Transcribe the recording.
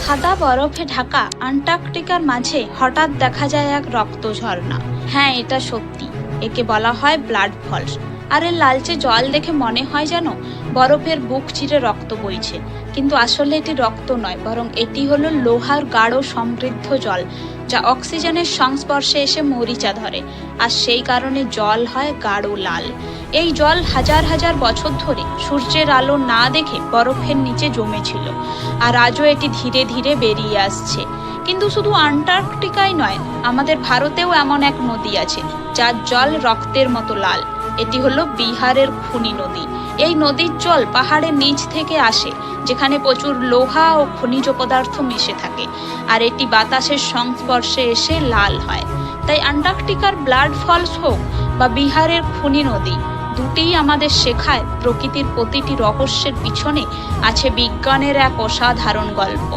সাদা বরফে ঢাকা আন্টার্কটিকার মাঝে হঠাৎ দেখা যায় এক রক্ত ঝর্ণা। হ্যাঁ, এটা সত্যি। একে বলা হয় ব্লাড ফলস। আর এর লালচে জল দেখে মনে হয় যেন বরফের বুক চিরে রক্ত বইছে, কিন্তু আসলে এটি রক্ত নয়, বরং এটি হলো লোহার গাঢ় সমৃদ্ধ জল, যা অক্সিজেনের সংস্পর্শে এসে মরিচা ধরে, আর সেই কারণে জল হয় গাঢ় লাল। এই জল হাজার হাজার বছর ধরে সূর্যের আলো না দেখে বরফের নিচে জমেছিল, আর আজও এটি ধীরে ধীরে বেরিয়ে আসছে। কিন্তু শুধু আন্টার্কটিকাই নয়, আমাদের ভারতেও এমন এক নদী আছে যার জল রক্তের মতো লাল। এটি হলো বিহারের খুনি নদী। এই নদীর জল পাহাড়ের নিচ থেকে আসে, যেখানে প্রচুর লোহা ও খনিজ পদার্থ মিশে থাকে, আর এটি বাতাসের সংস্পর্শে এসে লাল হয়। তাই আন্টার্কটিকার ব্লাড ফলস হোক বা বিহারের খুনি নদী, দুটিই আমাদের শেখায় প্রকৃতির প্রতিটি রহস্যের পিছনে আছে বিজ্ঞানের এক অসাধারণ গল্প।